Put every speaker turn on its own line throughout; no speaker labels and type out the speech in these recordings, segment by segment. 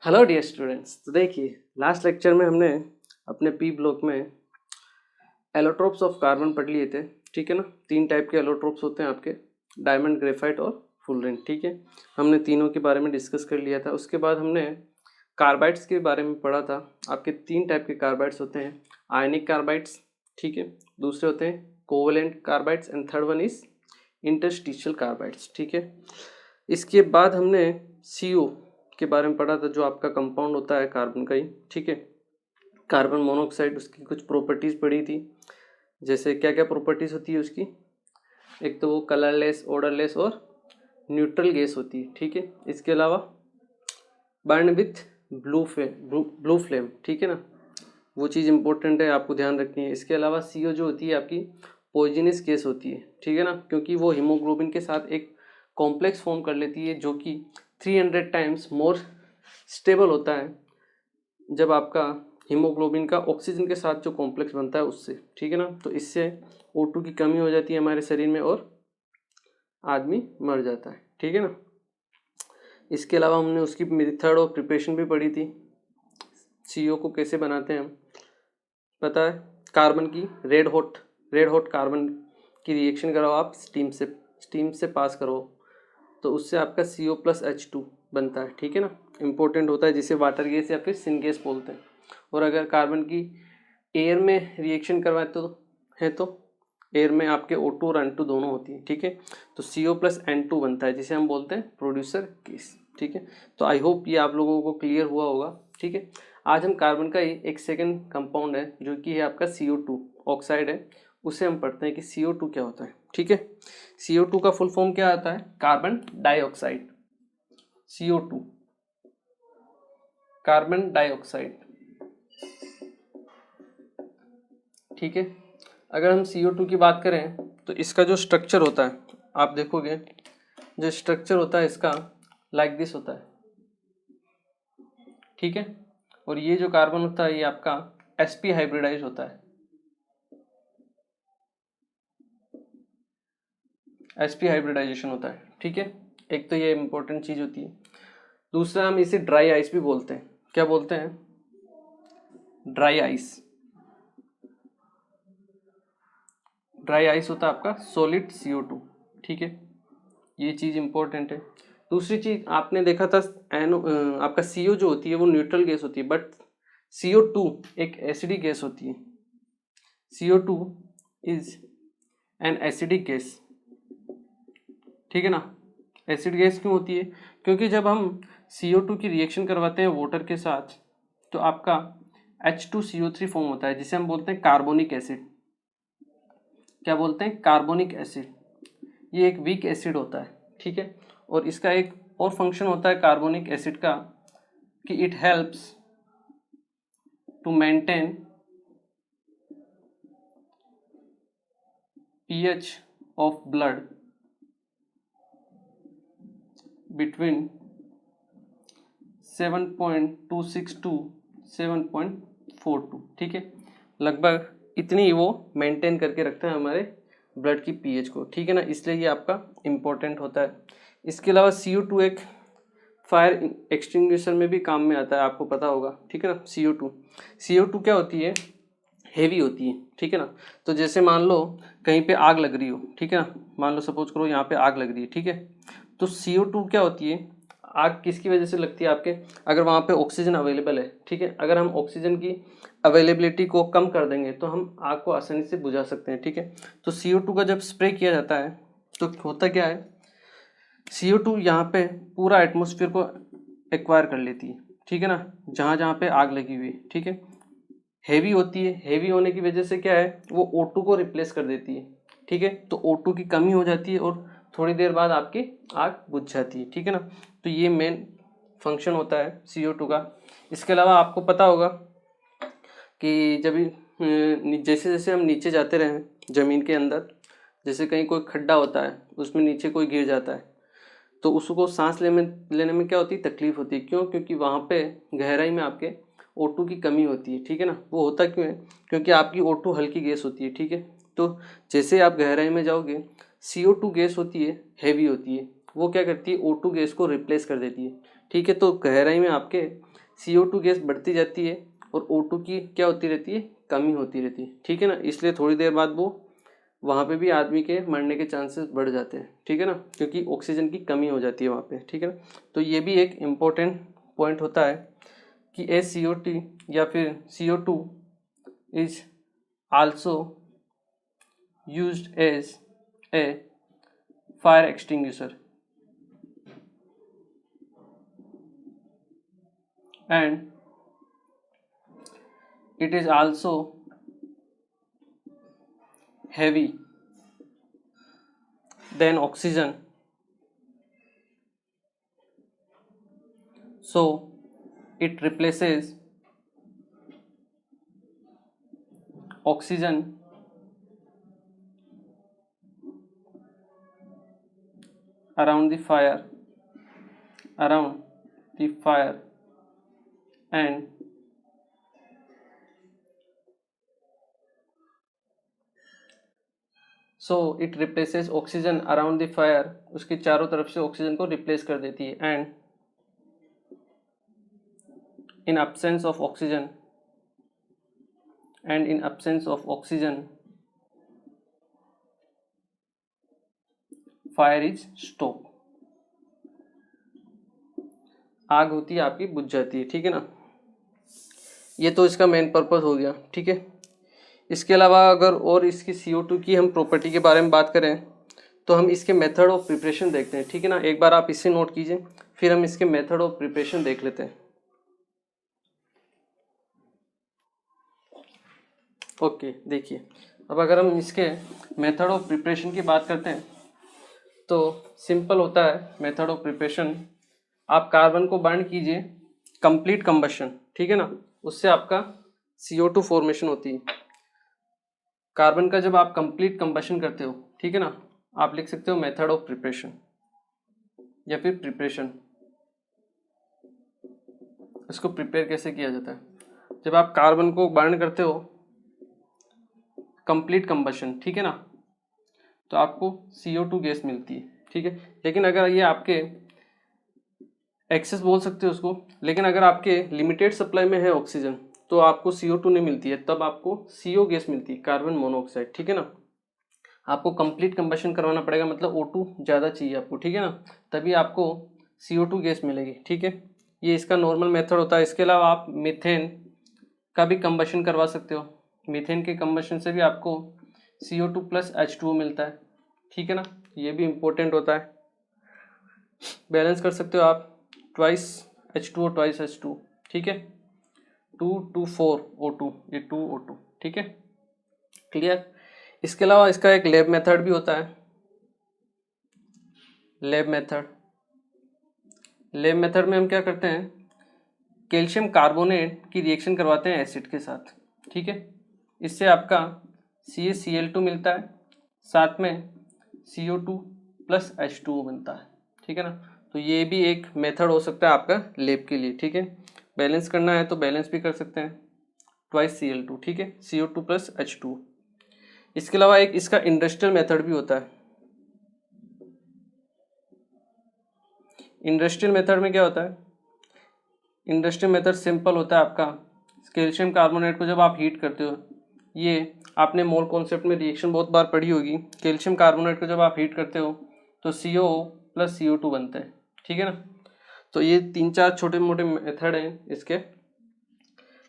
Hello dear students. तो देखिए, last lecture में हमने अपने पी ब्लॉक में एलोट्रोप्स ऑफ कार्बन पढ़ लिए थे। ठीक है ना। 3 टाइप के एलोट्रोप्स होते हैं आपके, डायमंड, ग्रेफाइट और फुलरेन। ठीक है, हमने तीनों के बारे में डिस्कस कर लिया था। उसके बाद हमने कार्बाइड्स के बारे में पढ़ा था। आपके 3 टाइप के कार्बाइड्स होते हैं, आयनिक कार्बाइड्स, ठीक है, दूसरे होते हैं covalent carbides and third one is interstitial carbides. ठीक है, इसके बाद हमने CO के बारे में पढ़ा था, जो आपका कंपाउंड होता है कार्बन का ही। ठीक है, कार्बन मोनोऑक्साइड, उसकी कुछ प्रॉपर्टीज़ पढ़ी थी। जैसे क्या क्या प्रॉपर्टीज़ होती है उसकी, एक तो वो कलरलेस, ऑडरलेस और न्यूट्रल गैस होती है। ठीक है, इसके अलावा बर्न विथ ब्लू फ्लेम। ठीक है ना, वो चीज़ इंपॉर्टेंट है, आपको ध्यान रखनी है। इसके अलावा CO जो होती है आपकी पॉइजनस गैस होती है। ठीक है ना, क्योंकि वो हीमोग्लोबिन के साथ एक कॉम्प्लेक्स फॉर्म कर लेती है, जो कि 300 टाइम्स मोर स्टेबल होता है जब आपका हीमोग्लोबिन का ऑक्सीजन के साथ जो कॉम्प्लेक्स बनता है उससे। ठीक है ना, तो इससे O2 की कमी हो जाती है हमारे शरीर में और आदमी मर जाता है। ठीक है ना। इसके अलावा हमने उसकी मेथड ऑफ प्रिपरेशन भी पढ़ी थी। CO को कैसे बनाते हैं हम, पता है। कार्बन की रेड हॉट कार्बन की रिएक्शन कराओ आप, स्टीम से पास करो, तो उससे आपका CO+H2 बनता है। ठीक है ना, इंपॉर्टेंट होता है, जिसे वाटर गैस या फिर सिन गैस बोलते हैं। और अगर कार्बन की एयर में रिएक्शन करवाते तो एयर में आपके O2 और N2 दोनों होती है। ठीक है, तो CO+N2 बनता है, जिसे हम बोलते हैं प्रोड्यूसर गैस। ठीक है, तो आई होप ये आप लोगों को क्लियर हुआ होगा। ठीक है, आज हम कार्बन का ही एक सेकेंड कंपाउंड है, जो कि है आपका CO2 ऑक्साइड है, उसे हम पढ़ते हैं कि CO2 क्या होता है। ठीक है, CO2 का फुल फॉर्म क्या आता है, carbon dioxide. CO2 carbon dioxide. ठीक है, अगर हम CO2 की बात करें तो इसका जो स्ट्रक्चर होता है, आप देखोगे जो स्ट्रक्चर होता है इसका लाइक दिस होता है। ठीक है, और ये जो कार्बन होता है ये आपका sp हाइब्रिडाइज होता है, sp हाइब्रिडाइजेशन होता है। ठीक है, एक तो ये इंपॉर्टेंट चीज होती है। दूसरा, हम इसे ड्राई आइस भी बोलते हैं। क्या बोलते हैं, ड्राई आइस। ड्राई आइस होता है आपका सॉलिड CO2। ठीक है, ये चीज़ इंपॉर्टेंट है। दूसरी चीज़ आपने देखा था, आपका CO जो होती है वो न्यूट्रल गैस होती है, बट CO2 एक एसिडिक गैस होती है। CO2 is an acidic gas. ठीक है ना, एसिड गैस क्यों होती है, क्योंकि जब हम CO2 की रिएक्शन करवाते हैं वाटर के साथ, तो आपका H2CO3 फॉर्म होता है, जिसे हम बोलते हैं कार्बोनिक एसिड। क्या बोलते हैं, कार्बोनिक एसिड। ये एक वीक एसिड होता है। ठीक है, और इसका एक और फंक्शन होता है कार्बोनिक एसिड का, कि it helps to maintain pH of blood between 7.26 to 7.42। ठीक है, लगभग इतनी वो मेंटेन करके रखते हैं हमारे ब्लड की pH को। ठीक है ना, इसलिए ये आपका इम्पोर्टेंट होता है। इसके अलावा CO2 एक फायर एक्सटिंग्विशर में भी काम में आता है, आपको पता होगा। ठीक है ना, CO2 क्या होती है, हेवी होती है। ठीक है ना, तो जैसे मान लो कहीं पे आग लग रही हो, ठीक है ना, मान लो सपोज करो यहाँ पे आग लग रही है। ठीक है, तो CO2 क्या होती है, आग किसकी वजह से लगती है आपके, अगर वहाँ पे ऑक्सीजन अवेलेबल है। ठीक है, अगर हम ऑक्सीजन की अवेलेबिलिटी को कम कर देंगे तो हम आग को आसानी से बुझा सकते हैं। ठीक है, तो CO2 का जब स्प्रे किया जाता है तो होता क्या है, CO2 यहाँ पे पूरा एटमोसफियर को एक्वायर कर लेती है। ठीक है ना, जहाँ जहाँ पे आग लगी हुई है। ठीक है, हेवी होती है, हेवी होने की वजह से क्या है, वो O2 को रिप्लेस कर देती है। ठीक है, तो O2 की कमी हो जाती है और थोड़ी देर बाद आपकी आग बुझ जाती है। ठीक है ना, तो ये मेन फंक्शन होता है CO2 का। इसके अलावा आपको पता होगा कि जब जैसे जैसे हम नीचे जाते रहें ज़मीन के अंदर, जैसे कहीं कोई खड्डा होता है, उसमें नीचे कोई गिर जाता है, तो उसको सांस लेने में क्या होती है, तकलीफ होती है। क्यों, क्योंकि वहाँ पे गहराई में आपके O2 की कमी होती है। ठीक है ना, वो होता क्यों है, क्योंकि आपकी O2 हल्की गैस होती है। ठीक है, तो जैसे आप गहराई में जाओगे, CO2 गैस होती है, हैवी होती है, वो क्या करती है, O2 गैस को रिप्लेस कर देती है। ठीक है, तो गहराई में आपके CO2 गैस बढ़ती जाती है और O2 की क्या होती रहती है, कमी होती रहती है, ठीक है ना। इसलिए थोड़ी देर बाद वो वहाँ पे भी आदमी के मरने के चांसेस बढ़ जाते हैं, ठीक है ना, क्योंकि ऑक्सीजन की कमी हो जाती है वहाँ पे, ठीक है ना। तो ये भी एक इम्पोर्टेंट पॉइंट होता है कि SCO2 या फिर CO2 is also used as a fire extinguisher and it is also heavy than oxygen, so it replaces oxygen around the fire and so it replaces oxygen around the fire, उसके चारों तरफ से oxygen को replace कर देती है। and in absence of oxygen fire is stop, आग होती है आपकी बुझ जाती है, ठीक है ना। ये तो इसका मेन पर्पस हो गया, ठीक है। इसके अलावा अगर और इसकी CO2 की हम प्रॉपर्टी के बारे में बात करें तो हम इसके मेथड ऑफ प्रिपरेशन देखते हैं, ठीक है ना। एक बार आप इसे नोट कीजिए, फिर हम इसके मेथड ऑफ प्रिपरेशन देख लेते हैं। ओके, देखिए अब अगर हम इसके मेथड ऑफ प्रिपरेशन की बात करते हैं तो सिंपल होता है मेथड ऑफ प्रिपरेशन। आप कार्बन को बर्न कीजिए, कंप्लीट कंबशन, ठीक है ना, उससे आपका CO2 फॉर्मेशन होती है। कार्बन का जब आप कंप्लीट कंबशन करते हो, ठीक है ना, आप लिख सकते हो मेथड ऑफ प्रिपरेशन या फिर प्रिपरेशन। इसको प्रिपेयर कैसे किया जाता है, जब आप कार्बन को बर्न करते हो कंप्लीट कंबशन, ठीक है ना, तो आपको CO2 गैस मिलती है, ठीक है। लेकिन अगर ये आपके एक्सेस बोल सकते हो उसको, लेकिन अगर आपके लिमिटेड सप्लाई में है ऑक्सीजन तो आपको CO2 नहीं मिलती है, तब आपको CO गैस मिलती है, कार्बन मोनोऑक्साइड, ठीक है ना। आपको कंप्लीट कंबशन करवाना पड़ेगा, मतलब O2 ज़्यादा चाहिए आपको, ठीक है ना, तभी आपको CO2 गैस मिलेगी, ठीक है। ये इसका नॉर्मल मेथड होता है। इसके अलावा आप मीथेन का भी कंबशन करवा सकते हो, मीथेन के कंबशन से भी आपको CO2 प्लस H2O मिलता है, ठीक है ना। ये भी इम्पोर्टेंट होता है। बैलेंस कर सकते हो आप ट्वाइस H2O ट्वाइस H2, ठीक है, 2 2 4 O2, ये 2 O2, ठीक है, क्लियर। इसके अलावा इसका एक लैब मेथड भी होता है, लैब मेथड में हम क्या करते हैं, कैल्शियम कार्बोनेट की रिएक्शन करवाते हैं एसिड के साथ, ठीक है। इससे आपका CaCl2 मिलता है, साथ में CO2 प्लस H2O बनता है, ठीक है ना। तो ये भी एक मेथड हो सकता है आपका लैब के लिए, ठीक है। बैलेंस करना है तो बैलेंस भी कर सकते हैं, ट्वाइस Cl2, ठीक है, CO2 प्लस H2O। इसके अलावा एक इसका इंडस्ट्रियल मेथड भी होता है। इंडस्ट्रियल मेथड में क्या होता है, इंडस्ट्रियल मेथड सिंपल होता है आपका, कैल्शियम कार्बोनेट को जब आप हीट करते हो, ये आपने मोल कॉन्सेप्ट में रिएक्शन बहुत बार पढ़ी होगी, कैल्शियम कार्बोनेट को जब आप हीट करते हो तो CO प्लस CO2 बनते हैं, ठीक है ना। तो ये 3-4 छोटे मोटे मेथड हैं इसके,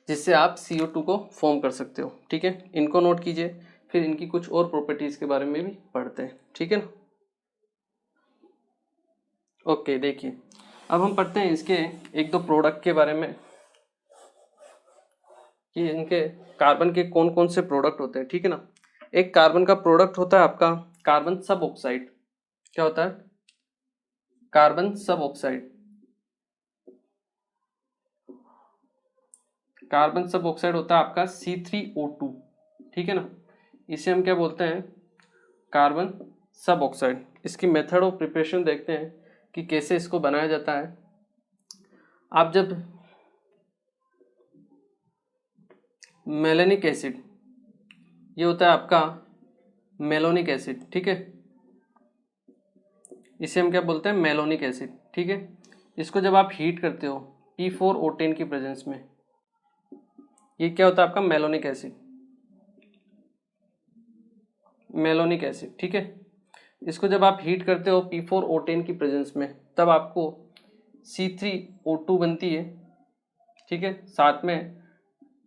जिससे आप CO2 को फॉर्म कर सकते हो, ठीक है। इनको नोट कीजिए, फिर इनकी कुछ और प्रॉपर्टीज के बारे में भी पढ़ते हैं, ठीक है ना। ओके, देखिए अब हम पढ़ते हैं इसके एक दो प्रोडक्ट के बारे में, कि इनके कार्बन के कौन कौन से प्रोडक्ट होते हैं, ठीक है ना। एक कार्बन का प्रोडक्ट होता है आपका कार्बन सब ऑक्साइड। क्या होता है, कार्बन सब ऑक्साइड। कार्बन सब ऑक्साइड होता है आपका C3O2, ठीक है ना। इसे हम क्या बोलते हैं, कार्बन सब ऑक्साइड। इसकी मेथड ऑफ प्रिपरेशन देखते हैं कि कैसे इसको बनाया जाता है। आप जब मेलेनिक एसिड, ये होता है आपका मेलोनिक एसिड, ठीक है, इसे हम क्या बोलते हैं, मेलोनिक एसिड, ठीक है। इसको जब आप हीट करते हो P4O10 की प्रेजेंस में। ये क्या होता है आपका मेलोनिक एसिड, मेलोनिक एसिड, ठीक है। इसको जब आप हीट करते हो P4O10 की प्रेजेंस में, तब आपको C3O2 बनती है, ठीक है। साथ में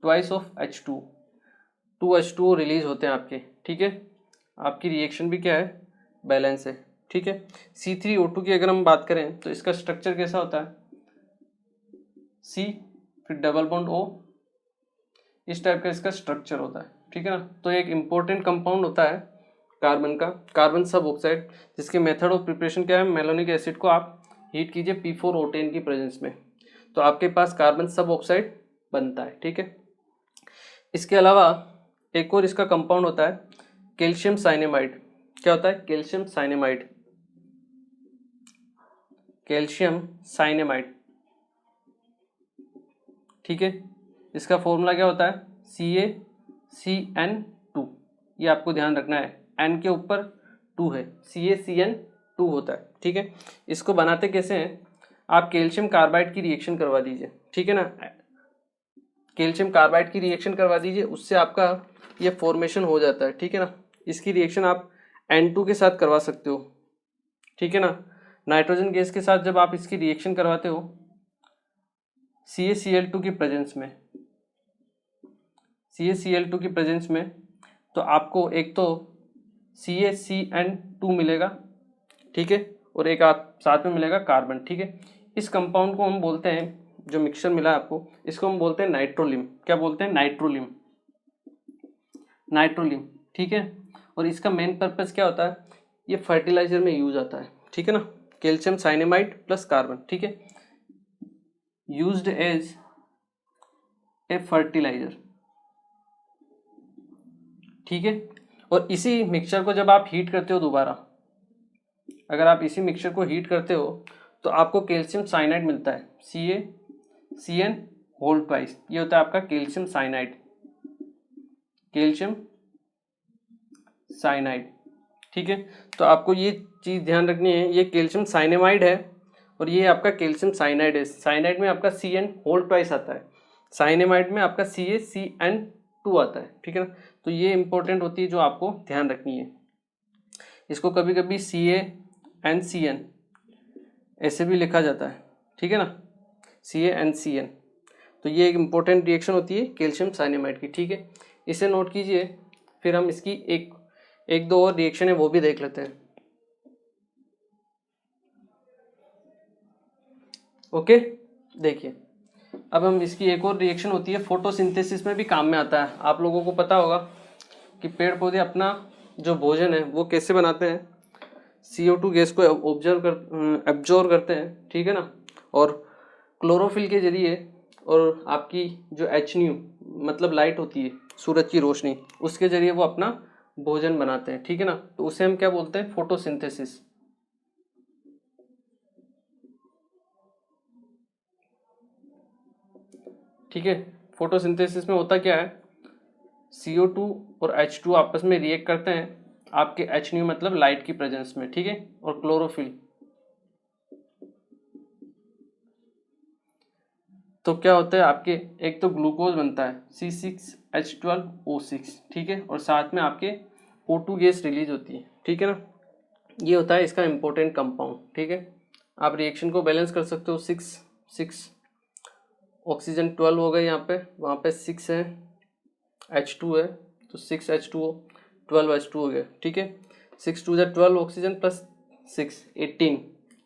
twice of H2, 2H2O release होते हैं आपके, ठीक है। आपकी रिएक्शन भी क्या है, बैलेंस है, ठीक है। C3O2 की अगर हम बात करें तो इसका स्ट्रक्चर कैसा होता है, C फिर डबल बॉन्ड O, इस टाइप का इसका स्ट्रक्चर होता है, ठीक है ना। तो एक इम्पोर्टेंट कंपाउंड होता है कार्बन का, कार्बन सब ऑक्साइड, जिसके मेथड ऑफ प्रिपरेशन क्या है, मेलोनिक एसिड को आप हीट कीजिए P4O10 की प्रेजेंस में, तो आपके पास कार्बन सब ऑक्साइड बनता है, ठीक है। इसके अलावा एक और इसका कंपाउंड होता है कैल्शियम साइनेमाइड। क्या होता है, कैल्शियम साइनेमाइड, कैल्शियम साइनेमाइड, ठीक है। इसका फॉर्मूला क्या होता है, CaCN2, ये आपको ध्यान रखना है, N के ऊपर 2 है, CaCN2 होता है, ठीक है। इसको बनाते कैसे हैं, आप कैल्शियम कार्बाइड की रिएक्शन करवा दीजिए, ठीक है ना। कैल्शियम कार्बाइड की रिएक्शन करवा दीजिए, उससे आपका ये फॉर्मेशन हो जाता है, ठीक है ना। इसकी रिएक्शन आप N2 के साथ करवा सकते हो, ठीक है ना। नाइट्रोजन गैस के साथ जब आप इसकी रिएक्शन करवाते हो CaCl2 की प्रेजेंस में, CaCl2 की प्रेजेंस में, तो आपको एक तो CaCN2 मिलेगा, ठीक है, और एक आप साथ में मिलेगा कार्बन, ठीक है। इस कंपाउंड को हम बोलते हैं, जो मिक्सचर मिला आपको, इसको हम बोलते हैं नाइट्रोलिम। क्या बोलते हैं, नाइट्रोलिम, नाइट्रोलिम, ठीक है। और इसका मेन पर्पस क्या होता है, ये फर्टिलाइजर में यूज आता है, ठीक है ना। कैल्शियम साइनेमाइड प्लस कार्बन, ठीक है, यूज्ड एज ए फर्टिलाइजर, ठीक है। और इसी मिक्सचर को जब आप हीट करते हो दोबारा, अगर आप इसी मिक्सचर को हीट करते हो तो आपको कैल्शियम साइनाइड मिलता है, CaCN होल ट्वाइस, ये होता है आपका कैल्शियम साइनाइड, कैल्शियम साइनाइड, ठीक है। तो आपको ये चीज़ ध्यान रखनी है, ये कैल्शियम साइनेमाइड है और ये आपका कैल्शियम साइनाइड है। साइनाइड में आपका CN होल ट्वाइस आता है, साइनेमाइड में आपका CaCN2 आता है, ठीक है ना। तो ये इंपॉर्टेंट होती है जो आपको ध्यान रखनी है। इसको कभी कभी CaNCN ऐसे भी लिखा जाता है, ठीक है ना, CaNCN। तो ये एक इम्पोर्टेंट रिएक्शन होती है कैल्शियम साइनेमाइड की, ठीक है, इसे नोट कीजिए। फिर हम इसकी एक दो और रिएक्शन है वो भी देख लेते हैं, ओके। देखिए, अब हम इसकी एक और रिएक्शन होती है, फोटोसिंथेसिस में भी काम में आता है। आप लोगों को पता होगा कि पेड़ पौधे अपना जो भोजन है वो कैसे बनाते हैं, CO2 गैस को एब्जॉर्ब करते हैं, ठीक है ना, और क्लोरोफिल के जरिए, और आपकी जो HNU मतलब लाइट होती है, सूरज की रोशनी, उसके जरिए वो अपना भोजन बनाते हैं, ठीक है ना। तो उसे हम क्या बोलते हैं, फोटोसिंथेसिस, ठीक है। फोटोसिंथेसिस में होता क्या है, CO2 और H2 आपस में रिएक्ट करते हैं आपके HNU मतलब लाइट की प्रेजेंस में, ठीक है, और क्लोरोफिल, तो क्या होता है आपके, एक तो ग्लूकोज बनता है C6H12O6, ठीक है, और साथ में आपके O2 गैस रिलीज होती है, ठीक है ना। ये होता है इसका इंपॉर्टेंट कंपाउंड, ठीक है। आप रिएक्शन को बैलेंस कर सकते हो, 6 ऑक्सीजन 12 हो गए यहाँ पे, वहाँ पे 6 है, H2 है, तो 6H2O 12H2 हो गया, ठीक है। 6 2 12 ऑक्सीजन प्लस 6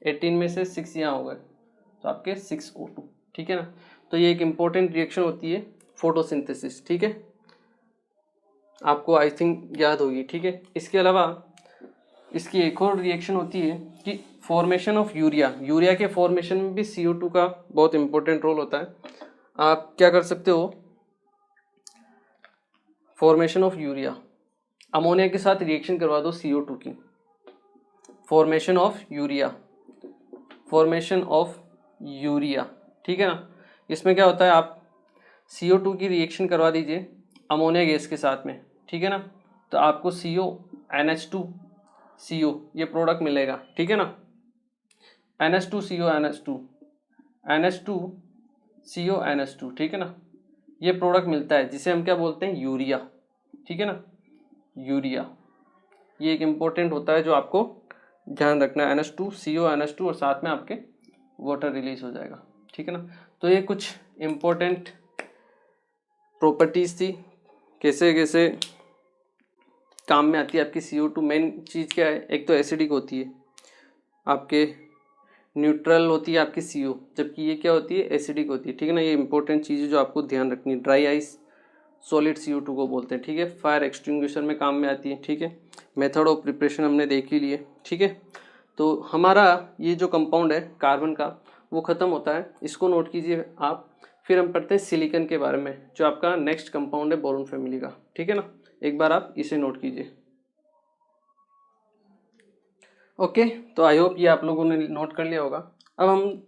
18 में से 6 यहाँ हो गए, तो आपके 6O2, ठीक है ना। तो ये एक इम्पोर्टेंट रिएक्शन होती है फोटोसिंथेसिस, ठीक है, आपको आई थिंक याद होगी, ठीक है। इसके अलावा इसकी एक और रिएक्शन होती है कि फॉर्मेशन ऑफ यूरिया, यूरिया के फॉर्मेशन में भी CO2 का बहुत इंपॉर्टेंट रोल होता है। आप क्या कर सकते हो, फॉर्मेशन ऑफ यूरिया, अमोनिया के साथ रिएक्शन करवा दो CO2 की, formation of urea, formation of urea, ठीक है ना। इसमें क्या होता है, आप CO2 की रिएक्शन करवा दीजिए अमोनिया गैस के साथ में, ठीक है ना, तो आपको NH2CO ये प्रोडक्ट मिलेगा, ठीक है ना, NH2CO NH2 CONH2, ठीक है ना। ये प्रोडक्ट मिलता है जिसे हम क्या बोलते हैं, यूरिया, ठीक है ना, यूरिया। ये एक इम्पोर्टेंट होता है जो आपको ध्यान रखना है, NH2 CONH2 और साथ में आपके वाटर रिलीज हो जाएगा, ठीक है ना। तो ये कुछ इम्पोर्टेंट प्रॉपर्टीज थी, कैसे कैसे काम में आती है आपकी CO2। मेन चीज़ क्या है, एक तो एसिडिक होती है, आपके न्यूट्रल होती है आपकी CO, जबकि ये क्या होती है, एसिडिक होती है, ठीक है ना। ये इंपॉर्टेंट चीज़ है जो आपको ध्यान रखनी है। ड्राई आइस सॉलिड CO2 को बोलते हैं, ठीक है। फायर एक्सटिंग्विशर में काम में आती है, ठीक है। मेथड ऑफ प्रिपरेशन हमने देख ही लिए, ठीक है। तो हमारा ये जो कंपाउंड है कार्बन का वो ख़त्म होता है, इसको नोट कीजिए आप। फिर हम पढ़ते हैं सिलिकन के बारे में, जो आपका नेक्स्ट कंपाउंड है बोरोन फैमिली का, ठीक है ना। एक बार आप इसे नोट कीजिए। ओके, तो आई होप ये आप लोगों ने नोट कर लिया होगा। अब हम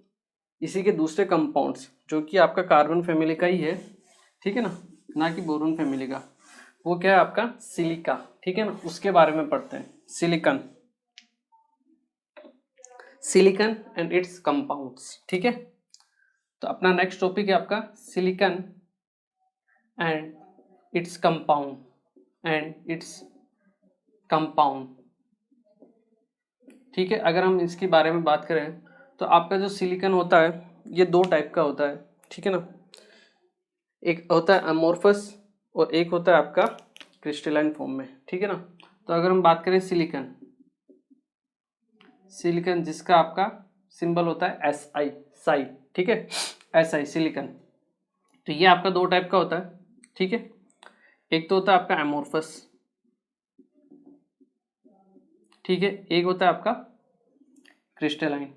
इसी के दूसरे कंपाउंड्स, जो कि आपका कार्बन फैमिली का ही है, ठीक है ना कि बोरोन फैमिली का, वो क्या है आपका सिलिका, ठीक है ना, उसके बारे में पढ़ते हैं। Silicon, silicon and it's compounds, ठीक है। तो अपना नेक्स्ट टॉपिक है आपका सिलिकन एंड इट्स कंपाउंड, ठीक है। अगर हम इसके बारे में बात करें तो आपका जो सिलिकन होता है ये दो टाइप का होता है, ठीक है ना। एक होता है अमोर्फस और एक होता है आपका क्रिस्टलाइन फॉर्म में, ठीक है ना। तो अगर हम बात करें सिलिकन, सिलिकन जिसका आपका सिंबल होता है SI, साई, ठीक है, SI सिलिकन। तो ये आपका दो टाइप का होता है, ठीक है। एक तो होता है आपका एमोर्फस, ठीक है, एक होता है आपका क्रिस्टलाइन,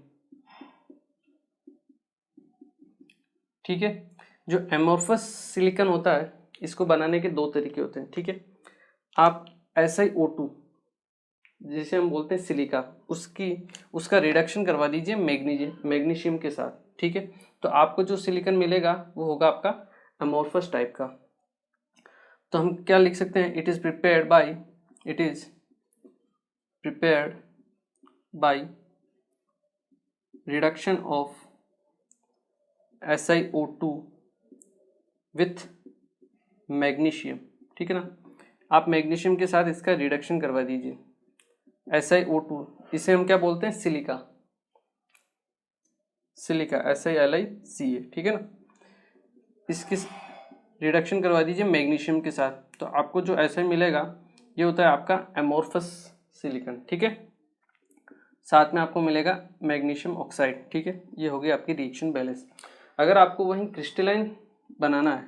ठीक है। जो एमोर्फस सिलिकन होता है इसको बनाने के दो तरीके होते हैं, ठीक है। आप SiO2 जिसे हम बोलते हैं सिलिका, उसका रिडक्शन करवा दीजिए मैग्नीशियम के साथ, ठीक है। तो आपको जो सिलिकन मिलेगा वो होगा आपका अमोर्फस टाइप का। तो हम क्या लिख सकते हैं, it is prepared by reduction of SiO2 with magnesium, ठीक है ना। आप मैग्नीशियम के साथ इसका रिडक्शन करवा दीजिए, SiO2, इसे हम क्या बोलते हैं, सिलिका SiLiCa, ठीक है ना। इसकी रिडक्शन करवा दीजिए मैग्नीशियम के साथ, तो आपको जो ऐसा मिलेगा ये होता है आपका एमोर्फस सिलिकन, ठीक है। साथ में आपको मिलेगा मैग्नीशियम ऑक्साइड, ठीक है। ये हो गई आपकी रिएक्शन बैलेंस। अगर आपको वहीं क्रिस्टलाइन बनाना है,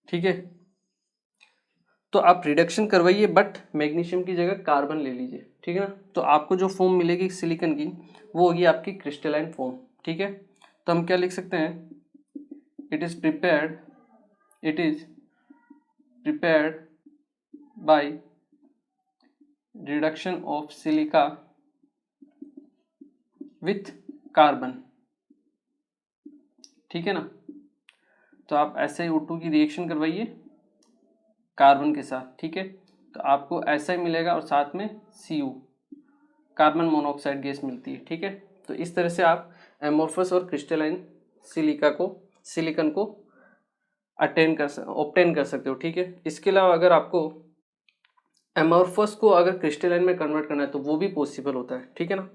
ठीक है, तो आप रिडक्शन करवाइए बट मैग्नीशियम की जगह कार्बन ले लीजिए, ठीक है ना। तो आपको जो फॉर्म मिलेगी सिलिकन की वो होगी आपकी क्रिस्टलाइन फॉर्म, ठीक है। तो हम क्या लिख सकते हैं, it is prepared by reduction of silica with carbon, ठीक है ना। तो आप SiO2 की रिएक्शन करवाइए कार्बन के साथ, ठीक है। तो आपको ऐसा ही मिलेगा और साथ में Cu, कार्बन मोनोऑक्साइड गैस मिलती है, ठीक है। तो इस तरह से आप एमोर्फस और क्रिस्टलाइन सिलिकन को ऑब्टेन कर सकते हो, ठीक है। इसके अलावा अगर आपको एमोर्फस को अगर क्रिस्टलाइन में कन्वर्ट करना है तो वो भी पॉसिबल होता है, ठीक है ना।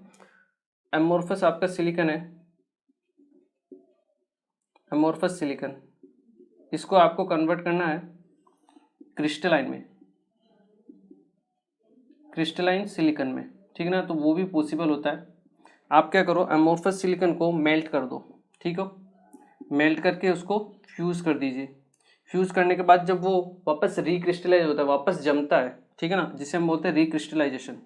एमोर्फस आपका सिलिकन है, एमोर्फस सिलिकन, इसको आपको कन्वर्ट करना है क्रिस्टलाइन सिलिकन में, ठीक है ना। तो वो भी पॉसिबल होता है। आप क्या करो, एमोर्फस सिलिकन को मेल्ट कर दो, ठीक हो, मेल्ट करके उसको फ्यूज कर दीजिए। फ्यूज करने के बाद जब वो वापस रिक्रिस्टलाइज होता है, वापस जमता है, ठीक है ना, जिसे हम बोलते हैं रिक्रिस्टलाइजेशन,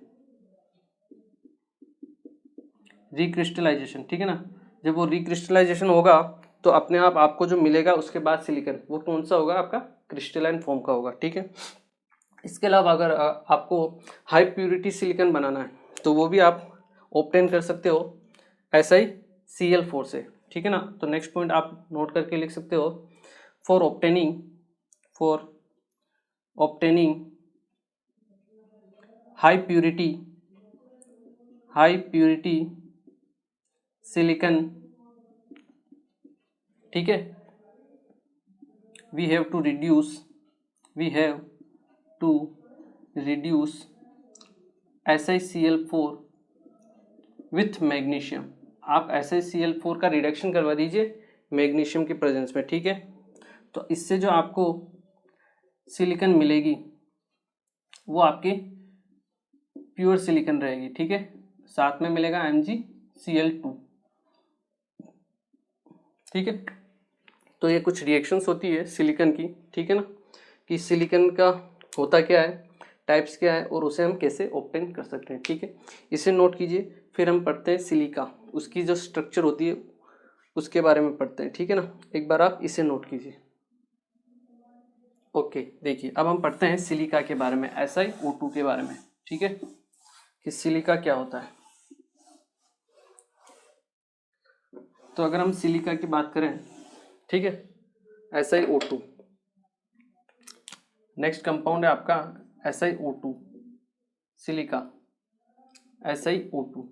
ठीक है ना। जब वो रिक्रिस्टलाइजेशन होगा तो अपने आप आपको जो मिलेगा उसके बाद सिलिकन, वो कौन सा होगा, आपका क्रिस्टलाइन फॉर्म का होगा, ठीक है। इसके अलावा अगर आपको हाई प्यूरिटी सिलिकन बनाना है तो वो भी आप ऑब्टेन कर सकते हो SiCl4 से, ठीक है ना। तो नेक्स्ट पॉइंट आप नोट करके लिख सकते हो, for obtaining high purity silicon ठीक है, we have to reduce SiCl4 with magnesium. आप SiCl4 का रिडक्शन करवा दीजिए मैग्नीशियम की प्रेजेंस में, ठीक है। तो इससे जो आपको सिलिकॉन मिलेगी वो आपकी प्योर सिलिकॉन रहेगी, ठीक है। साथ में मिलेगा MgCl2, ठीक है। तो ये कुछ रिएक्शंस होती है सिलिकॉन की, ठीक है ना, कि सिलिकॉन का होता क्या है, टाइप्स क्या है, और उसे हम कैसे ऑब्टेन कर सकते हैं, ठीक है। इसे नोट कीजिए। फिर हम पढ़ते हैं सिलिका, उसकी जो स्ट्रक्चर होती है उसके बारे में पढ़ते हैं, ठीक है ना। एक बार आप इसे नोट कीजिए। ओके, देखिए अब हम पढ़ते हैं सिलिका के बारे में, SiO2 के बारे में, ठीक है, कि सिलिका क्या होता है। तो अगर हम सिलिका की बात करें, ठीक है, SiO2, नेक्स्ट कंपाउंड है आपका SiO2, सिलिका SiO2।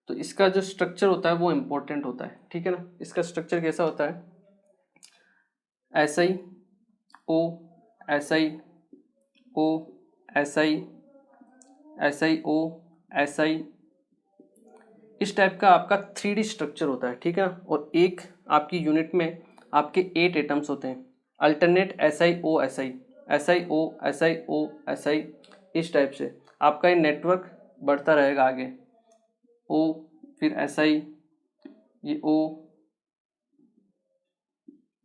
तो इसका जो स्ट्रक्चर होता है वो इम्पोर्टेंट होता है, ठीक है ना। इसका स्ट्रक्चर कैसा होता है, SiO SiO Si SiO Si, इस टाइप का आपका 3D स्ट्रक्चर होता है, ठीक है ना। और एक आपकी यूनिट में आपके 8 एटम्स होते हैं, alternate SiO Si SiO SiO Si, इस टाइप से आपका ये नेटवर्क बढ़ता रहेगा आगे। O फिर Si, ये O,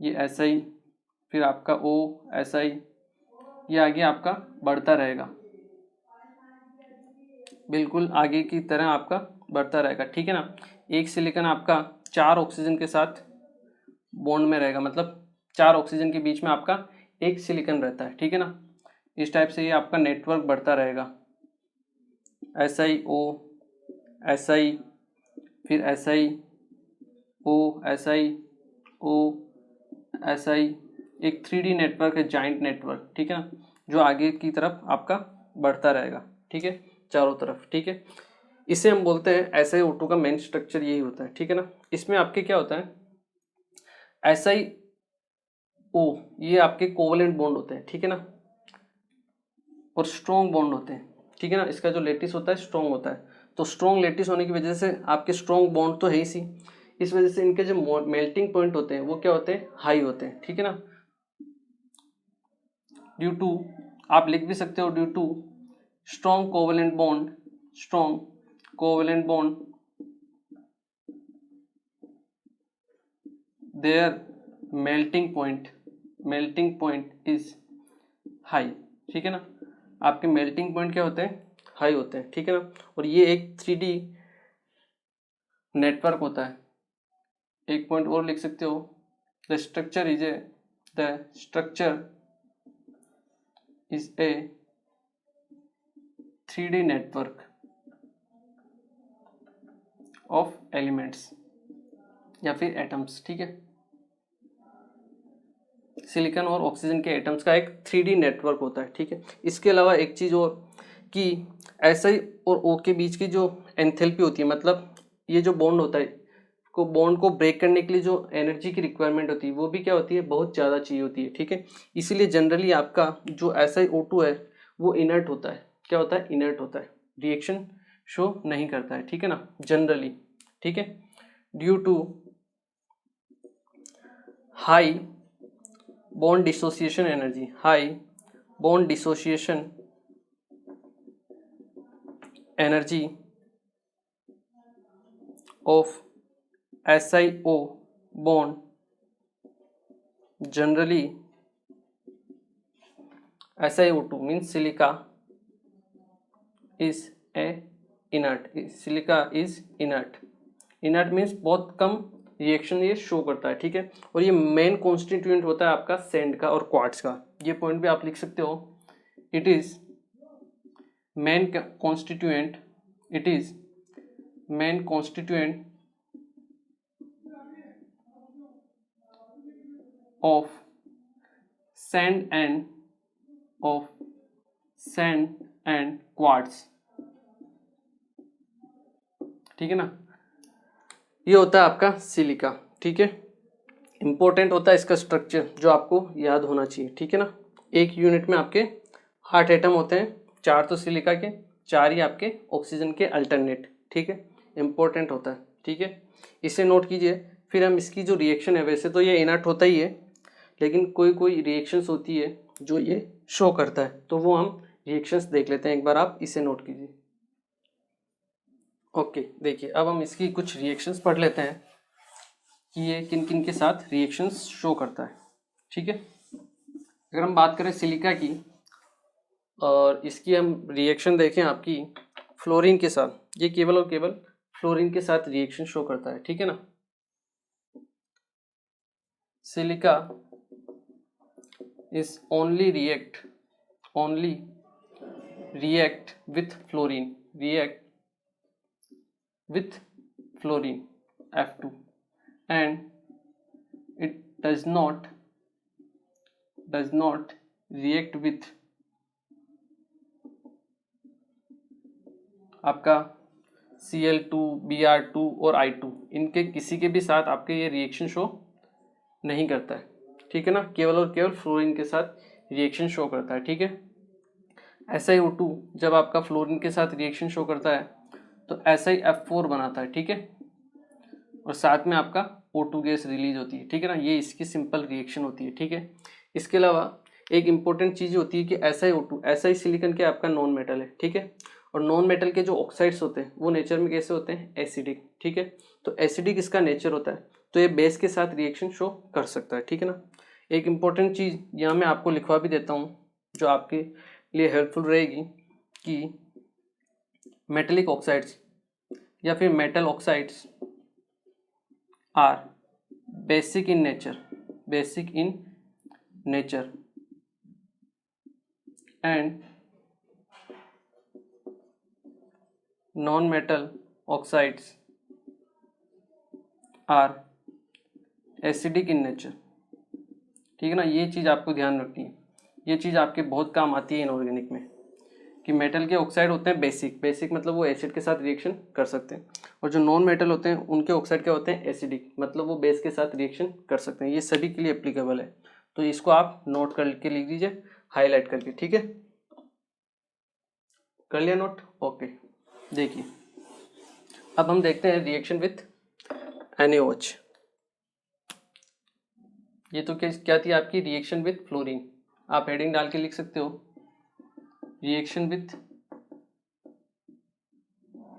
ये Si, फिर आपका O Si, ये आगे आपका बढ़ता रहेगा, बिल्कुल आगे की तरह आपका बढ़ता रहेगा, ठीक है ना। एक सिलिकॉन आपका 4 ऑक्सीजन के साथ बॉन्ड में रहेगा, मतलब 4 ऑक्सीजन के बीच में आपका एक सिलिकॉन रहता है, ठीक है ना। इस टाइप से ये आपका नेटवर्क बढ़ता रहेगा, SiO Si, फिर SiO SiO Si, एक 3D नेटवर्क है, जॉइंट नेटवर्क, ठीक है ना, जो आगे की तरफ आपका बढ़ता रहेगा, ठीक है, चारों तरफ, ठीक है। इसे हम बोलते हैं SiO2 का मेन स्ट्रक्चर यही होता है, ठीक है ना। इसमें आपके क्या होता है, SiO ये आपके कोवलेंट बॉन्ड होते हैं, ठीक है ना, और स्ट्रॉन्ग बॉन्ड होते हैं, ठीक है ना। इसका जो लेटिस होता है स्ट्रॉन्ग होता है, तो स्ट्रॉन्ग लेटिस होने की वजह से आपके स्ट्रॉन्ग बॉन्ड तो है ही सी, इस वजह से इनके जो मेल्टिंग पॉइंट होते हैं वो क्या होते हैं, हाई होते हैं, ठीक है ना। ड्यू टू, आप लिख भी सकते हो, due to strong covalent bond their melting point is high, ठीक है ना। आपके मेल्टिंग पॉइंट क्या होते हैं, हाई होते हैं, ठीक है ना। और ये एक 3D नेटवर्क होता है। एक पॉइंट और लिख सकते हो, the structure is a 3D network of elements या फिर एटम्स, ठीक है। सिलिकॉन और ऑक्सीजन के एटम्स का एक 3D नेटवर्क होता है, ठीक है। इसके अलावा एक चीज़ और कि SI और O के बीच की जो एंथैल्पी होती है, मतलब ये जो बॉन्ड होता है, को बॉन्ड को ब्रेक करने के लिए जो एनर्जी की रिक्वायरमेंट होती है वो भी क्या होती है, बहुत ज़्यादा चाहिए होती है, ठीक है। इसीलिए जनरली आपका जो SiO2 है वो इनर्ट होता है, क्या होता है, इनर्ट होता है, रिएक्शन शो नहीं करता है, ठीक है ना, जनरली, ठीक है। Due to high bond dissociation energy of SiO bond, generally SiO2 means silica is inert means बहुत कम रिएक्शन ये शो करता है, ठीक है। और ये मेन कॉन्स्टिट्यूएंट होता है आपका सैंड का और क्वार्ट्ज का, ये पॉइंट भी आप लिख सकते हो, it is main constituent of sand and quartz, ठीक है ना। ये होता है आपका सिलिका, ठीक है। इम्पोर्टेंट होता है इसका स्ट्रक्चर जो आपको याद होना चाहिए, ठीक है ना। एक यूनिट में आपके 8 एटम होते हैं, 4 तो सिलिका के, 4 ही आपके ऑक्सीजन के अल्टरनेट, ठीक है। इम्पोर्टेंट होता है, ठीक है, इसे नोट कीजिए। फिर हम इसकी जो रिएक्शन है, वैसे तो ये इनर्ट होता ही है, लेकिन कोई कोई रिएक्शंस होती है जो ये शो करता है, तो वो हम रिएक्शंस देख लेते हैं। एक बार आप इसे नोट कीजिए। ओके, देखिए अब हम इसकी कुछ रिएक्शंस पढ़ लेते हैं कि ये किन किन के साथ रिएक्शंस शो करता है, ठीक है। अगर हम बात करें सिलिका की, और इसकी हम रिएक्शन देखें आपकी फ्लोरीन के साथ, ये केवल और केवल फ्लोरीन के साथ रिएक्शन शो करता है, ठीक है ना। Silica is only react with fluorine F2, and it does not react with आपका Cl2, Br2 और I2, इनके किसी के भी साथ आपके ये रिएक्शन शो नहीं करता है, ठीक है ना। केवल और केवल फ्लोरीन के साथ रिएक्शन शो करता है, ठीक है। SiO2 जब आपका फ्लोरीन के साथ रिएक्शन शो करता है तो SiF4 बनाता है, ठीक है, और साथ में आपका O2 गैस रिलीज होती है, ठीक है ना। ये इसकी सिंपल रिएक्शन होती है, ठीक है। इसके अलावा एक इंपॉर्टेंट चीज़ होती है कि SiO2, SI सिलिकॉन के आपका नॉन मेटल है, ठीक है, और नॉन मेटल के जो ऑक्साइड्स होते हैं वो नेचर में कैसे होते हैं, एसिडिक, ठीक है। तो एसिडिक इसका नेचर होता है, तो ये बेस के साथ रिएक्शन शो कर सकता है, ठीक है ना। एक इंपॉर्टेंट चीज़ यहाँ मैं आपको लिखवा भी देता हूँ जो आपके लिए हेल्पफुल रहेगी, कि मेटेलिक ऑक्साइड्स या फिर metal oxides are basic in nature and non metal oxides are acidic in nature, ठीक है ना। ये चीज़ आपको ध्यान रखनी है, ये चीज़ आपके बहुत काम आती है इनऑर्गेनिक में, कि मेटल के ऑक्साइड होते हैं बेसिक मतलब वो एसिड के साथ रिएक्शन कर सकते हैं, और जो नॉन मेटल होते हैं उनके ऑक्साइड क्या होते हैं, एसिडिक, मतलब वो बेस के साथ रिएक्शन कर सकते हैं। ये सभी के लिए एप्लीकेबल है, तो इसको आप नोट करके लिख दीजिए, हाईलाइट करके, ठीक है। कर लिया नोट, ओके। देखिए अब हम देखते हैं रिएक्शन विथ NaOH। ये तो क्या थी आपकी रिएक्शन विथ फ्लोरीन, आप हेडिंग डाल के लिख सकते हो, रिएक्शन विथ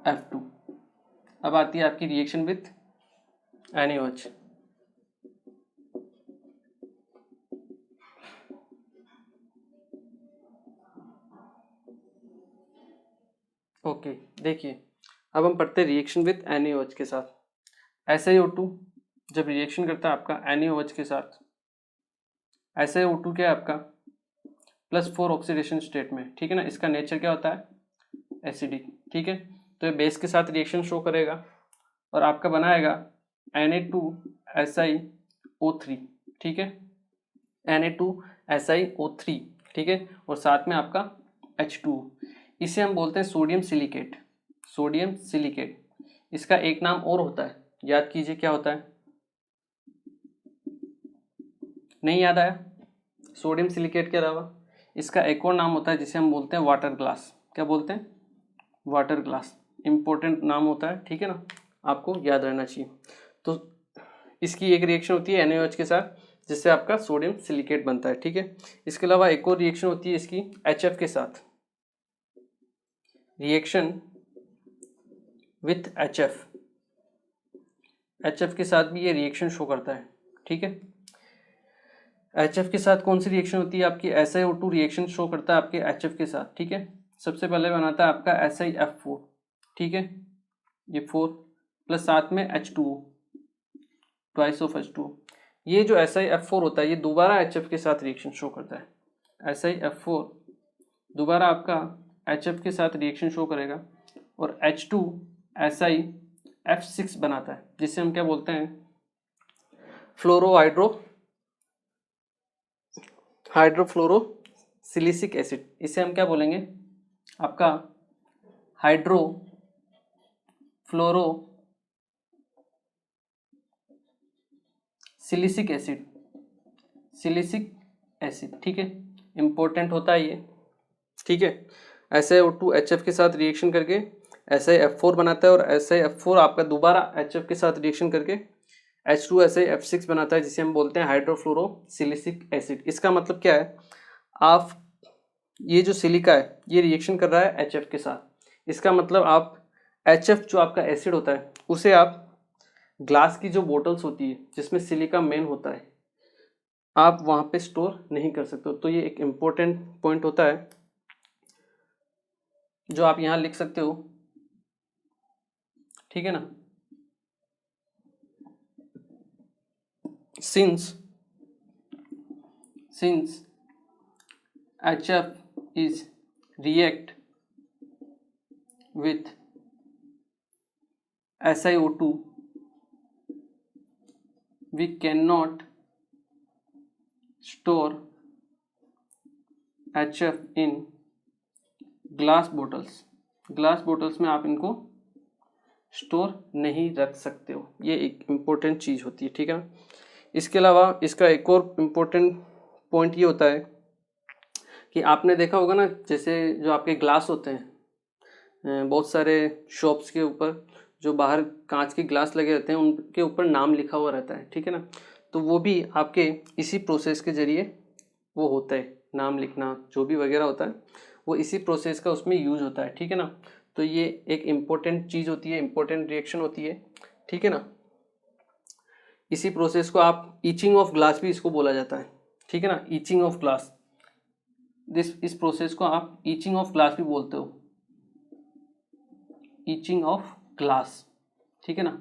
F2। अब आती है आपकी रिएक्शन विथ NaOH। ओके, देखिए अब हम पढ़ते हैं रिएक्शन विथ NaOH के साथ। SiO2 जब रिएक्शन करता है आपका NaOH के साथ, SiO2 क्या है आपका +4 ऑक्सीडेशन स्टेट में, ठीक है ना। इसका नेचर क्या होता है, एसिडिक, ठीक है। तो ये बेस के साथ रिएक्शन शो करेगा और आपका बनाएगा Na2SiO3, ठीक है, Na2SiO3, ठीक है, और साथ में आपका H2, इसे हम बोलते हैं सोडियम सिलिकेट। इसका एक नाम और होता है, याद कीजिए क्या होता है, नहीं याद आया, सोडियम सिलिकेट के अलावा इसका एक और नाम होता है जिसे हम बोलते हैं वाटर ग्लास। क्या बोलते हैं, वाटर ग्लास, इंपॉर्टेंट नाम होता है, ठीक है ना, आपको याद रहना चाहिए। तो इसकी एक रिएक्शन होती है NaOH के साथ जिससे आपका सोडियम सिलिकेट बनता है, ठीक है। इसके अलावा एक और रिएक्शन होती है इसकी HF के साथ, रिएक्शन विथ HF के साथ भी ये रिएक्शन शो करता है, ठीक है। HF के साथ कौन सी रिएक्शन होती है आपकी, SiO2 रिएक्शन शो करता है आपके HF के साथ, ठीक है। सबसे पहले बनाता है आपका SiF4, ठीक है, ये 4 प्लस साथ में H2O, ट्वाइस ऑफ H2O। ये जो SiF4 होता है ये दोबारा HF के साथ रिएक्शन शो करता है, SiF4 दोबारा आपका HF के साथ रिएक्शन शो करेगा और H2 SiF6 बनाता है, जिसे हम क्या बोलते हैं, हाइड्रोफ्लोरोसिलिसिक एसिड। इसे हम क्या बोलेंगे, आपका सिलिसिक एसिड, सिलिसिक एसिड, ठीक है, इंपॉर्टेंट होता है ये, ठीक है। SiO2 HF के साथ रिएक्शन करके SiF4 बनाता है और SiF4 आपका दोबारा HF के साथ रिएक्शन करके H2SiF6 बनाता है, जिसे हम बोलते हैं हाइड्रोफ्लोरोसिलिसिक एसिड। इसका मतलब क्या है, आप ये जो सिलिका है ये रिएक्शन कर रहा है HF के साथ, इसका मतलब आप HF जो आपका एसिड होता है उसे आप ग्लास की जो बोटल्स होती है जिसमें सिलिका मेन होता है, आप वहाँ पे स्टोर नहीं कर सकते हो। तो ये एक इम्पोर्टेंट पॉइंट होता है जो आप यहाँ लिख सकते हो, ठीक है ना। since HF is react with SiO2, we cannot store HF in glass bottles में आप इनको स्टोर नहीं रख सकते हो, ये एक इम्पोर्टेंट चीज़ होती है, ठीक है ना। इसके अलावा इसका एक और इम्पोर्टेंट पॉइंट ये होता है कि आपने देखा होगा ना, जैसे जो आपके ग्लास होते हैं बहुत सारे शॉप्स के ऊपर जो बाहर कांच के ग्लास लगे रहते हैं उनके ऊपर नाम लिखा हुआ रहता है, ठीक है ना। तो वो भी आपके इसी प्रोसेस के जरिए वो होता है, नाम लिखना जो भी वगैरह होता है वो इसी प्रोसेस का उसमें यूज होता है, ठीक है ना। तो ये एक इम्पोर्टेंट चीज़ होती है, इम्पोर्टेंट रिएक्शन होती है, ठीक है ना। इसी प्रोसेस को आप ईचिंग ऑफ ग्लास भी इसको बोला जाता है, ठीक है ना, ईचिंग ऑफ ग्लास। इस प्रोसेस को आप ईचिंग ऑफ ग्लास भी बोलते हो, ईचिंग ऑफ ग्लास, ठीक है ना।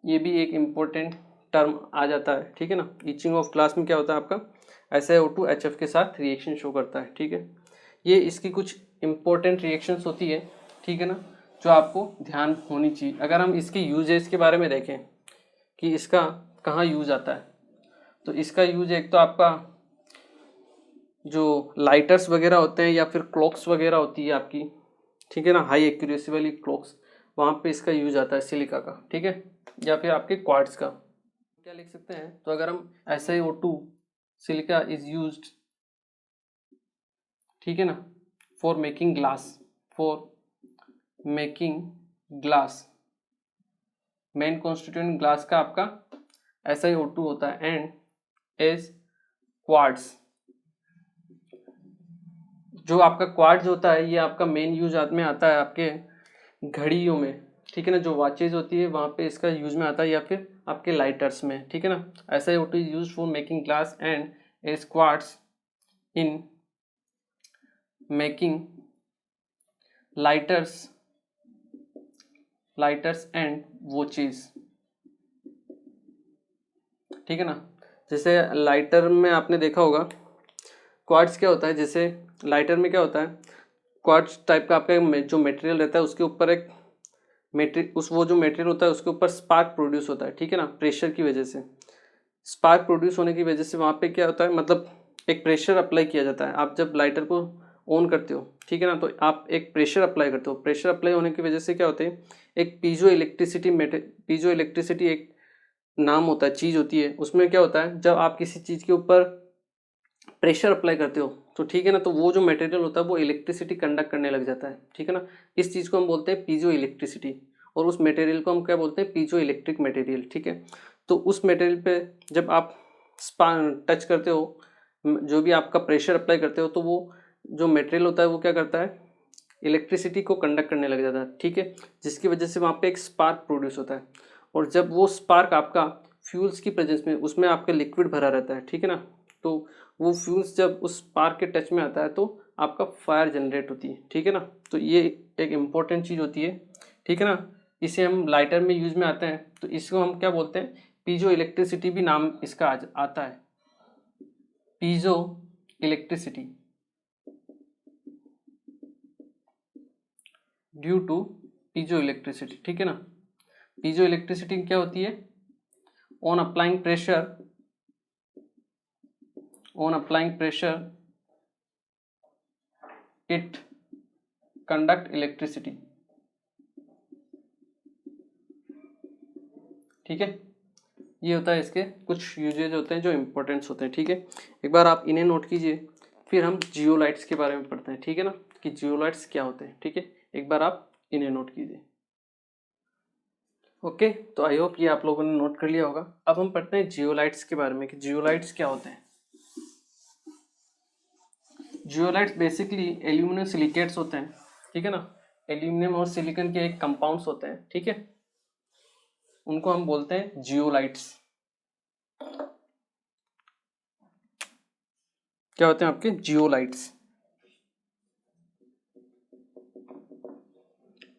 ये भी एक इम्पोर्टेंट टर्म आ जाता है, ठीक है ना। ईचिंग ऑफ ग्लास में क्या होता है, आपका SiO2HF के साथ रिएक्शन शो करता है, ठीक है। ये इसकी कुछ इम्पोर्टेंट रिएक्शंस होती है, ठीक है ना, जो आपको ध्यान होनी चाहिए। अगर हम इसके यूजेस के बारे में देखें कि इसका कहाँ यूज आता है, तो इसका यूज एक तो आपका जो लाइटर्स वगैरह होते हैं या फिर क्लॉक्स वगैरह होती है आपकी, ठीक है ना, हाई एक्यूरेसी वाली क्लॉक्स, वहाँ पे इसका यूज आता है सिलिका का, ठीक है, या फिर आपके क्वार्ट्ज का। क्या लिख सकते हैं, तो अगर हम SiO2 सिलिका इज यूज्ड, ठीक है ना, for making glass, main constituent glass का आपका SiO2 होता है, एंड एज क्वार्ट्ज, जो आपका क्वार्ट्ज होता है ये आपका मेन यूज में आता है आपके घड़ियों में, ठीक है ना, जो वॉचेज होती है वहाँ पे इसका यूज में आता है, या फिर आपके लाइटर्स में, ठीक है ना। SiO2 is use for making glass and as quartz in making lighters and watches, ठीक है ना। जैसे लाइटर में आपने देखा होगा क्वार्ट्ज क्या होता है, जैसे लाइटर में क्या होता है, क्वार्ट्ज टाइप का आपका जो मटेरियल रहता है उसके ऊपर एक वो जो मटेरियल होता है उसके ऊपर स्पार्क प्रोड्यूस होता है, ठीक है ना, प्रेशर की वजह से। स्पार्क प्रोड्यूस होने की वजह से वहाँ पे क्या होता है, मतलब एक प्रेशर अप्लाई किया जाता है। आप जब लाइटर को ऑन करते हो, ठीक है ना, तो आप एक प्रेशर अप्लाई करते हो। प्रेशर अप्लाई होने की वजह से क्या होता है, एक पीजो इलेक्ट्रिसिटी एक नाम होता है, चीज़ होती है, उसमें क्या होता है, जब आप किसी चीज़ के ऊपर प्रेशर अप्लाई करते हो तो ठीक है ना, तो वो जो मटेरियल होता है वो इलेक्ट्रिसिटी कंडक्ट करने लग जाता है, ठीक है ना। इस चीज़ को हम बोलते हैं पीजो इलेक्ट्रिसिटी, और उस मटेरियल को हम क्या बोलते हैं, पीजो इलेक्ट्रिक मटेरियल, ठीक है। तो उस मटेरियल पे जब आप टच करते हो, जो भी आपका प्रेशर अप्लाई करते हो, तो वो जो मटेरियल होता है वो क्या करता है, इलेक्ट्रिसिटी को कंडक्ट करने लग जाता है, ठीक है, जिसकी वजह से वहाँ पे एक स्पार्क प्रोड्यूस होता है। और जब वो स्पार्क आपका फ्यूल्स की प्रेजेंस में, उसमें आपका लिक्विड भरा रहता है, ठीक है ना, तो वो फ्यूल्स जब उस स्पार्क के टच में आता है तो आपका फायर जनरेट होती है, ठीक है ना। तो ये एक इम्पोर्टेंट चीज़ होती है, ठीक है ना। इसे हम लाइटर में यूज में आते हैं, तो इसको हम क्या बोलते हैं, पीजो इलेक्ट्रिसिटी भी नाम इसका आता है, piezo electricity, due to piezo electricity, ठीक है ना। पीजो इलेक्ट्रिसिटी क्या होती है, on applying pressure it conduct electricity, ठीक है। ये होता है इसके कुछ यूजेज होते हैं जो इम्पोर्टेंट्स होते हैं, ठीक है। एक बार आप इन्हें नोट कीजिए, फिर हम जियोलाइट्स के बारे में पढ़ते हैं, ठीक है ना, कि जियोलाइट्स क्या होते हैं, ठीक है। एक बार आप इन्हें नोट कीजिए। ओके, तो आई होप ये आप लोगों ने नोट कर लिया होगा। अब हम पढ़ते हैं जियोलाइट्स के बारे में कि जियोलाइट्स क्या होते हैं। जियोलाइट्स बेसिकली एल्यूमिनियम सिलिकेट्स होते हैं, ठीक है ना। एल्यूमिनियम और सिलिकॉन के एक कंपाउंड्स होते हैं, ठीक है, उनको हम बोलते हैं जियोलाइट्स। क्या होते हैं आपके जियोलाइट्स।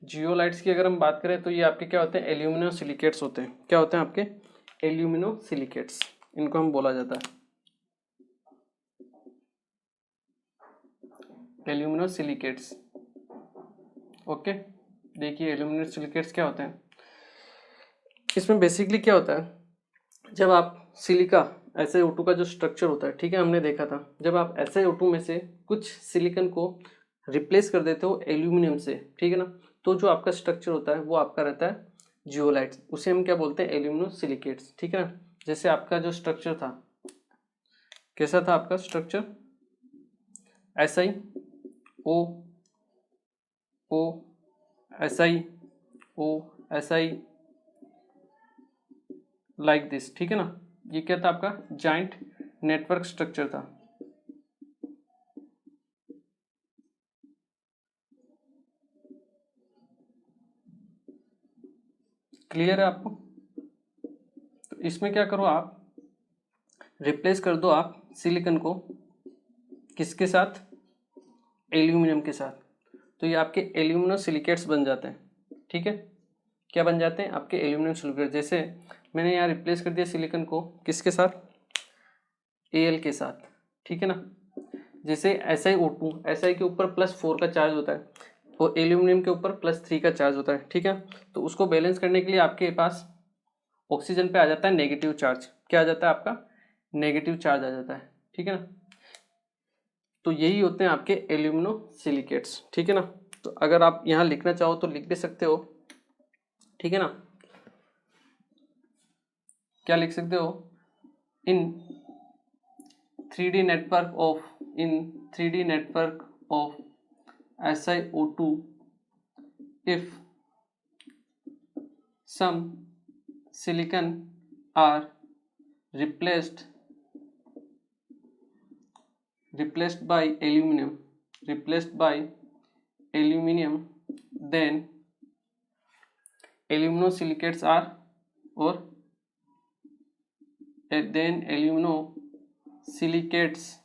जियोलाइट्स की अगर हम बात करें तो ये आपके क्या होते हैं, एल्यूमिनो सिलिकेट्स होते हैं। क्या होते हैं आपके, एल्यूमिनो सिलिकेट्स, इनको हम बोला जाता है एल्यूमिनो सिलिकेट्स। ओके, देखिए एल्यूमिनो सिलिकेट्स क्या होते हैं। इसमें बेसिकली क्या होता है, जब आप सिलिका SiO2 का जो स्ट्रक्चर होता है, ठीक है, हमने देखा था जब आप SiO2 में से कुछ सिलिकॉन को रिप्लेस कर देते हो एल्यूमिनियम से, ठीक है ना, तो जो आपका स्ट्रक्चर होता है वो आपका रहता है जियोलाइट्स। उसे हम क्या बोलते हैं, एल्यूमिनो सिलिकेट्स, ठीक है ना। जैसे आपका जो स्ट्रक्चर था, कैसा था आपका structure, SiO O SiO Si like this, ठीक है ना। ये क्या था आपका, जॉइंट नेटवर्क स्ट्रक्चर था। क्लियर है आपको। तो इसमें क्या करो आप, रिप्लेस कर दो आप सिलिकॉन को किसके साथ, एल्यूमिनियम के साथ, तो ये आपके एल्यूमिनो सिलिकेट्स बन जाते हैं, ठीक है। क्या बन जाते हैं आपके एल्यूमिनियम सिलिकेट। जैसे मैंने यहाँ रिप्लेस कर दिया सिलिकॉन को किसके साथ, Al के साथ, ठीक है ना। जैसे SiO2, Si के ऊपर +4 का चार्ज होता है और एल्यूमिनियम के ऊपर +3 का चार्ज होता है, ठीक है। तो उसको बैलेंस करने के लिए आपके पास ऑक्सीजन पे आ जाता है नेगेटिव चार्ज। क्या आ जाता है आपका, नेगेटिव चार्ज आ जाता है, ठीक है ना। तो यही होते हैं आपके एल्यूमिनो सिलिकेट्स, ठीक है ना। तो अगर आप यहाँ लिखना चाहो तो लिख भी सकते हो, ठीक है ना। क्या लिख सकते हो, इन 3D network of SiO2 if some silicon are replaced by aluminum then aluminosilicates are or then aluminosilicates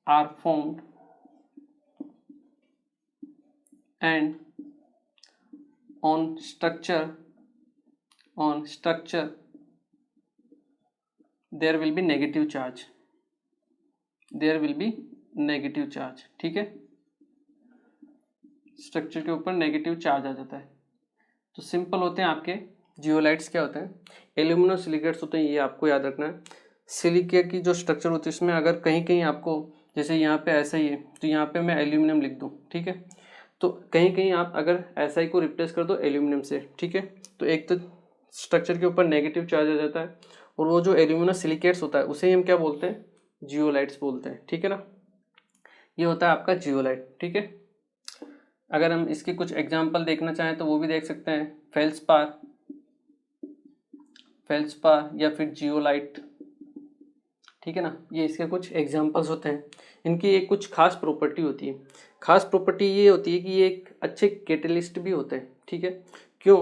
are formed and on structure there will be negative charge, ठीक है। स्ट्रक्चर के ऊपर नेगेटिव चार्ज आ जाता है। तो सिंपल होते हैं आपके जियोलाइट्स। क्या होते हैं, एल्यूमिनो सिलिकेट्स होते हैं, ये आपको याद रखना है। सिलिका की जो स्ट्रक्चर होती है इसमें अगर कहीं कहीं आपको, जैसे यहाँ पे ऐसा ही है तो यहाँ पे मैं एल्यूमिनियम लिख दूँ, ठीक है। तो कहीं कहीं आप अगर SI को रिप्लेस कर दो एल्यूमिनियम से, ठीक है, तो एक तो स्ट्रक्चर के ऊपर नेगेटिव चार्ज आ जाता है और वो जो एल्यूमिनो सिलिकेट्स होता है उसे ही हम क्या बोलते हैं, जियोलाइट्स बोलते हैं, ठीक है ना। ये होता है आपका जियोलाइट, ठीक है। अगर हम इसके कुछ एग्जाम्पल देखना चाहें तो वो भी देख सकते हैं, फेल्सपार या फिर जियोलाइट, ठीक है ना। ये इसके कुछ एग्जाम्पल्स होते हैं। इनकी एक कुछ खास प्रॉपर्टी होती है। खास प्रॉपर्टी ये होती है कि ये एक अच्छे कैटलिस्ट भी होते हैं, ठीक है। क्यों,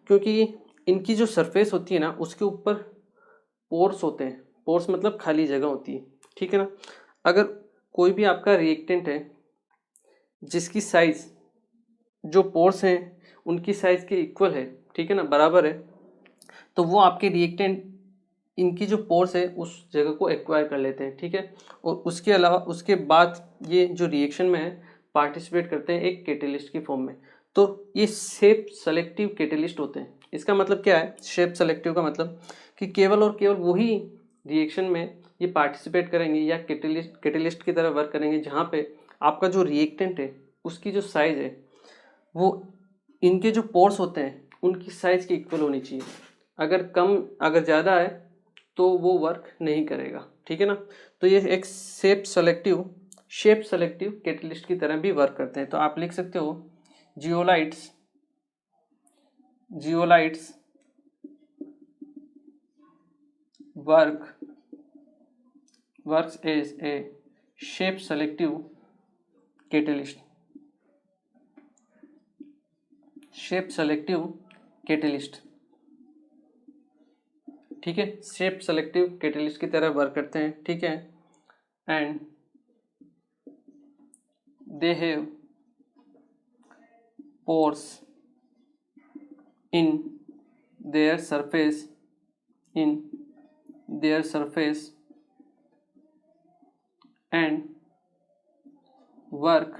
क्योंकि इनकी जो सरफेस होती है ना उसके ऊपर पोर्स होते हैं। पोर्स मतलब खाली जगह होती है, ठीक है ना। अगर कोई भी आपका रिएक्टेंट है जिसकी साइज, जो पोर्स हैं उनकी साइज के इक्वल है, ठीक है ना, बराबर है, तो वो आपके रिएक्टेंट इनकी जो पोर्स है उस जगह को एक्वायर कर लेते हैं, ठीक है। और उसके अलावा उसके बाद ये जो रिएक्शन में है पार्टिसिपेट करते हैं एक कैटेलिस्ट की फॉर्म में। तो ये शेप सेलेक्टिव कैटेलिस्ट होते हैं। इसका मतलब क्या है, शेप सेलेक्टिव का मतलब कि केवल और केवल वही रिएक्शन में ये पार्टिसिपेट करेंगे या कैटेलिस्ट की तरह वर्क करेंगे जहाँ पे आपका जो रिएक्टेंट है उसकी जो साइज है वो इनके जो पोर्स होते हैं उनकी साइज की इक्वल होनी चाहिए। अगर ज़्यादा है तो वो वर्क नहीं करेगा, ठीक है ना। तो ये एक शेप सेलेक्टिव कैटलिस्ट की तरह भी वर्क करते हैं। तो आप लिख सकते हो zeolites works as a shape selective catalyst, ठीक है, शेप सेलेक्टिव कैटलिस्ट की तरह वर्क करते हैं, ठीक है। And they have pores in their surface and work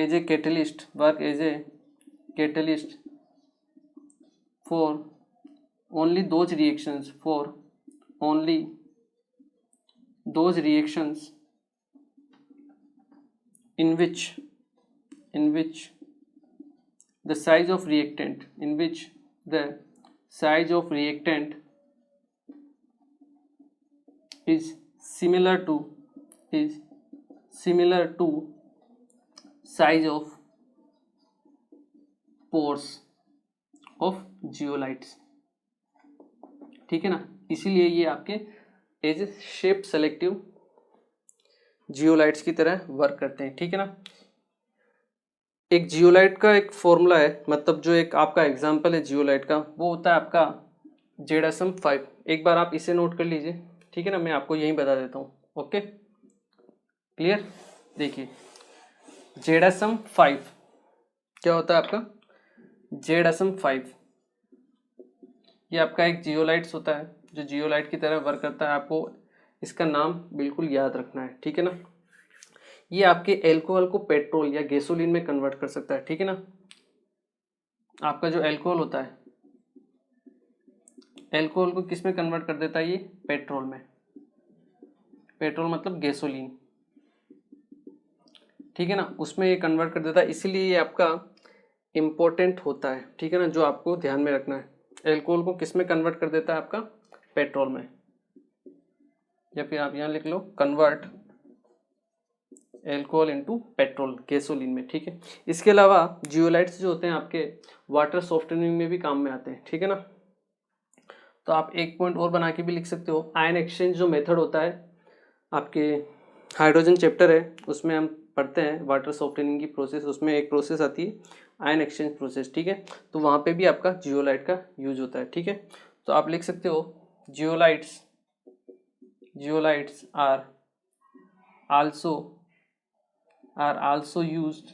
as a catalyst for only those reactions in which the size of reactant is similar to size of pores of zeolites, ठीक है ना। इसीलिए ये आपके एज शेप सेलेक्टिव जियोलाइट्स की तरह work करते हैं, ठीक है ना। एक जियोलाइट का एक फॉर्मूला है, मतलब जो एक आपका एग्जांपल है जियोलाइट का, वो होता है आपका ZSM5। एक बार आप इसे नोट कर लीजिए, ठीक है ना, मैं आपको यही बता देता हूँ। Okay, clear. देखिए ZSM5 क्या होता है आपका, ZSM5 ये आपका एक जियोलाइट्स होता है जो जियोलाइट की तरह वर्क करता है। आपको इसका नाम बिल्कुल याद रखना है, ठीक है ना। ये आपके एल्कोहल को पेट्रोल या गैसोलीन में कन्वर्ट कर सकता है, ठीक है ना। आपका जो एल्कोहल होता है, एल्कोहल को किस में कन्वर्ट कर देता है, ये पेट्रोल में। पेट्रोल मतलब गैसोलीन, ठीक है ना, उसमें ये कन्वर्ट कर देता है। इसीलिए ये आपका इम्पोर्टेंट होता है, ठीक है ना, जो आपको ध्यान में रखना है। एल्कोहल को किस में कन्वर्ट कर देता है, आपका पेट्रोल में। या फिर आप यहाँ लिख लो convert alcohol into petrol, gasoline में, ठीक है। इसके अलावा जियोलाइट्स जो होते हैं आपके वाटर सॉफ्टनिंग में भी काम में आते हैं, ठीक है ना। तो आप एक पॉइंट और बना के भी लिख सकते हो। आयन एक्सचेंज जो मेथड होता है आपके हाइड्रोजन चैप्टर है, उसमें हम पढ़ते हैं वाटर सॉफ्टनिंग की प्रोसेस। उसमें एक प्रोसेस आती है आयन एक्सचेंज प्रोसेस, ठीक है। तो वहाँ पे भी आपका जियोलाइट का यूज होता है, ठीक है। तो आप लिख सकते हो zeolites are also used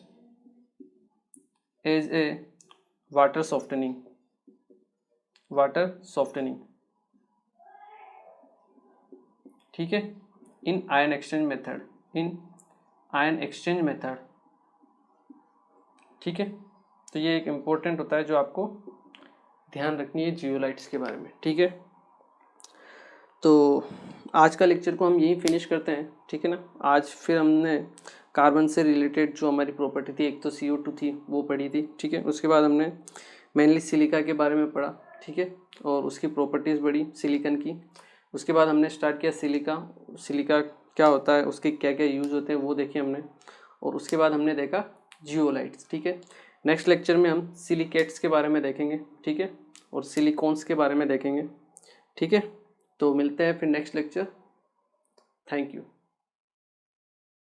as a water softening, ठीक है, इन आयन एक्सचेंज मेथड, ठीक है। तो ये एक इम्पोर्टेंट होता है जो आपको ध्यान रखनी है जियोलाइट्स के बारे में, ठीक है। तो आज का लेक्चर को हम यहीं फिनिश करते हैं, ठीक है ना। आज फिर हमने कार्बन से रिलेटेड जो हमारी प्रॉपर्टी थी, एक तो CO2 थी वो पढ़ी थी, ठीक है। उसके बाद हमने मेनली सिलिका के बारे में पढ़ा, ठीक है, और उसकी प्रॉपर्टीज़ पढ़ी सिलिकन की। उसके बाद हमने स्टार्ट किया सिलिका क्या होता है, उसके क्या क्या यूज़ होते हैं वो देखे हमने। और उसके बाद हमने देखा जियोलाइट्स, ठीक है। नेक्स्ट लेक्चर में हम सिलिकेट्स के बारे में देखेंगे, ठीक है, और सिलिकॉन्स के बारे में देखेंगे, ठीक है। तो मिलते हैं फिर नेक्स्ट लेक्चर। Thank you.